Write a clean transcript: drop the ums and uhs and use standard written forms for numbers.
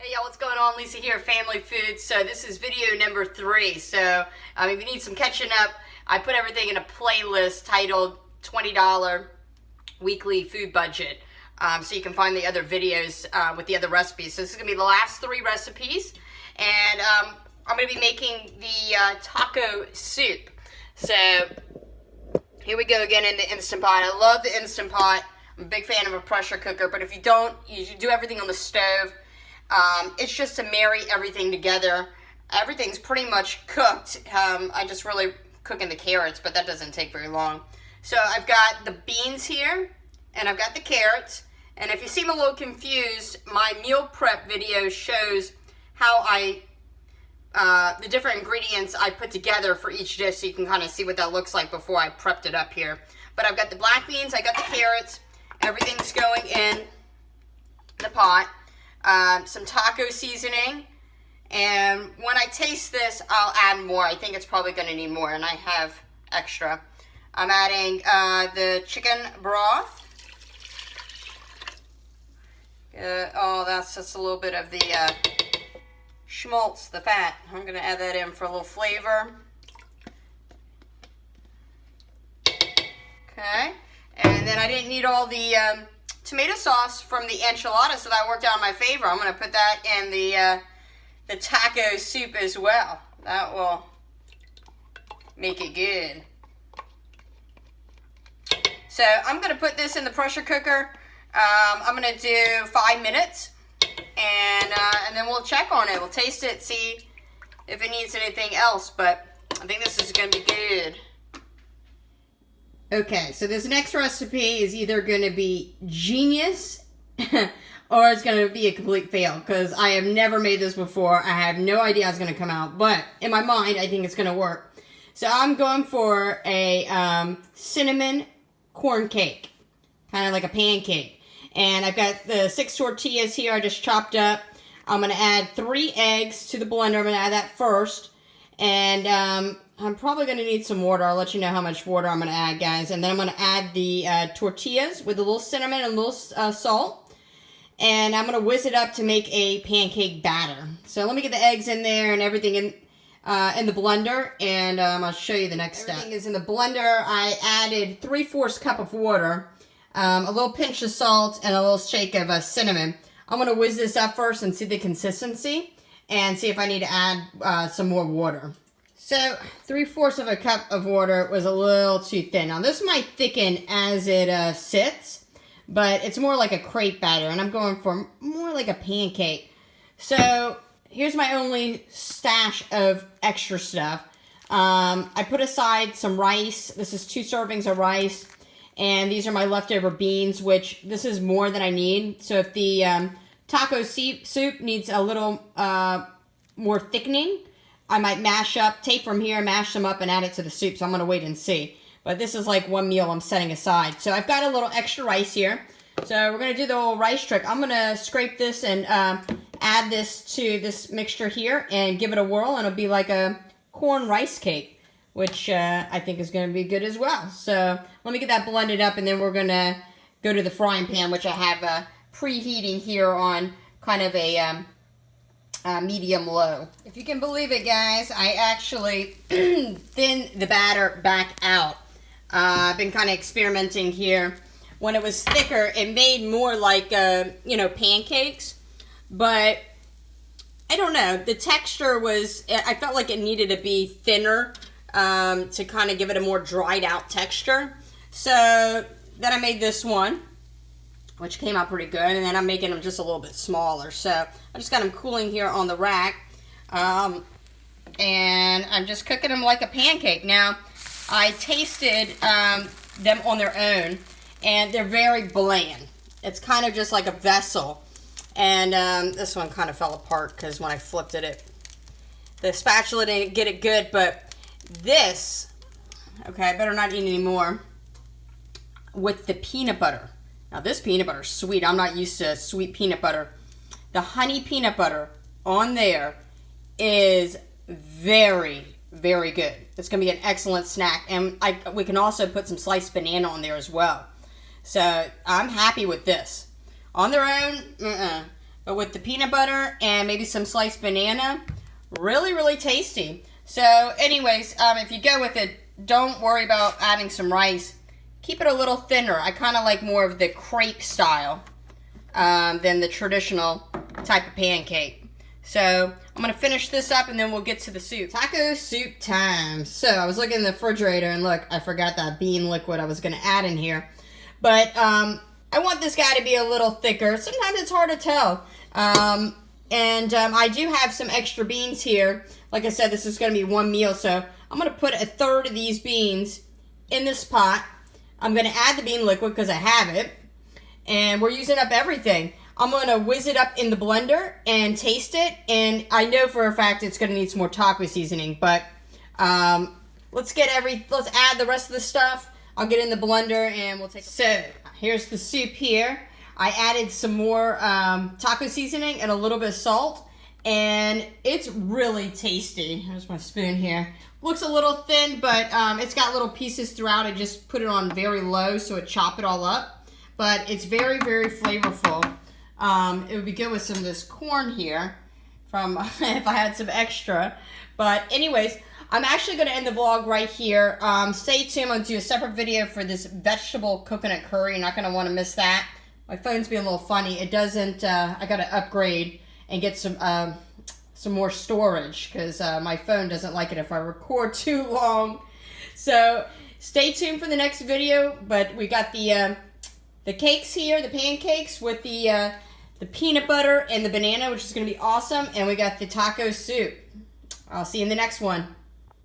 Hey y'all, what's going on? Lisa here, Family Foods. So this is video number 3. So if you need some catching up, I put everything in a playlist titled $20 Weekly Food Budget. So you can find the other videos with the other recipes. So this is going to be the last 3 recipes. And I'm going to be making the taco soup. So here we go again in the Instant Pot. I love the Instant Pot. I'm a big fan of a pressure cooker. But if you don't, you should do everything on the stove. It's just to marry everything together. Everything's pretty much cooked. I just really cooking the carrots, but that doesn't take very long. So I've got the beans here, and I've got the carrots. And if you seem a little confused, my meal prep video shows how the different ingredients I put together for each dish, so you can kind of see what that looks like before I prepped it up here. But I've got the black beans, I got the carrots, everything's going in the pot. Some taco seasoning, and when I taste this, I'll add more. I think it's probably going to need more, and I have extra. I'm adding the chicken broth. That's just a little bit of the schmaltz, the fat. I'm going to add that in for a little flavor. Okay, and then I didn't need all the tomato sauce from the enchilada, so that worked out in my favor. I'm going to put that in the taco soup as well. That will make it good. So I'm going to put this in the pressure cooker. I'm going to do 5 minutes, and then we'll check on it. We'll taste it, see if it needs anything else, but I think this is going to be good. Okay, so this next recipe is either going to be genius or it's going to be a complete fail, because I have never made this before. I have no idea how it's going to come out, but in my mind, I think it's going to work. So I'm going for a cinnamon corn cake, kind of like a pancake. And I've got the 6 tortillas here I just chopped up. I'm going to add 3 eggs to the blender. I'm going to add that first. And I'm probably going to need some water. I'll let you know how much water I'm going to add, guys. And then I'm going to add the tortillas with a little cinnamon and a little salt. And I'm going to whiz it up to make a pancake batter. So let me get the eggs in there and everything in the blender. And I'll show you the next step. Everything is in the blender. I added 3/4 cup of water, a little pinch of salt, and a little shake of cinnamon. I'm going to whiz this up first and see the consistency and see if I need to add some more water. So 3/4 of a cup of water was a little too thin. Now this might thicken as it sits, but it's more like a crepe batter, and I'm going for more like a pancake. So here's my only stash of extra stuff. I put aside some rice. This is 2 servings of rice, and these are my leftover beans, which this is more than I need. So if the taco soup needs a little more thickening, I might take from here, mash them up, and add it to the soup. So I'm going to wait and see. But this is like one meal I'm setting aside. So I've got a little extra rice here. So we're going to do the old rice trick. I'm going to scrape this and add this to this mixture here and give it a whirl. And it'll be like a corn rice cake, which I think is going to be good as well. So let me get that blended up, and then we're going to go to the frying pan, which I have preheating here on kind of a medium low. If you can believe it, guys, I actually thinned the batter back out. I've been kind of experimenting here. When it was thicker, it made more like pancakes, but I don't know, the texture was, I felt like it needed to be thinner to kind of give it a more dried out texture. So then I made this one, which came out pretty good, and then I'm making them just a little bit smaller. So I just got them cooling here on the rack, and I'm just cooking them like a pancake. Now, I tasted them on their own, and they're very bland. It's kind of just like a vessel, and this one kind of fell apart because when I flipped it, the spatula didn't get it good, but this, okay, I better not eat any more, with the peanut butter. Now this peanut butter is sweet. I'm not used to sweet peanut butter. The honey peanut butter on there is very, very good. It's going to be an excellent snack. And we can also put some sliced banana on there as well. So I'm happy with this. On their own, but but with the peanut butter and maybe some sliced banana, really, really tasty. So anyways, if you go with it, don't worry about adding some rice. Keep it a little thinner. I kind of like more of the crepe style than the traditional type of pancake. So I'm going to finish this up and then we'll get to the soup. Taco soup time. So I was looking in the refrigerator and look, I forgot that bean liquid I was going to add in here. But I want this guy to be a little thicker. Sometimes it's hard to tell. I do have some extra beans here. Like I said, this is going to be one meal. So I'm going to put a third of these beans in this pot. I'm going to add the bean liquid because I have it. And we're using up everything. I'm going to whiz it up in the blender and taste it. And I know for a fact it's going to need some more taco seasoning. But let's add the rest of the stuff. I'll get in the blender and we'll take it. So here's the soup here. I added some more taco seasoning and a little bit of salt. And it's really tasty. Here's my spoon here. Looks a little thin, but it's got little pieces throughout. I just put it on very low so it chop it all up. But it's very, very flavorful. It would be good with some of this corn here from if I had some extra. But anyways, I'm actually going to end the vlog right here. Stay tuned. I'm going to do a separate video for this vegetable coconut curry. You're not going to want to miss that. My phone's being a little funny. It doesn't, I got to upgrade and get some more storage because my phone doesn't like it if I record too long. So stay tuned for the next video. But we got the cakes here, the pancakes with the peanut butter and the banana, which is going to be awesome. And we got the taco soup. I'll see you in the next one.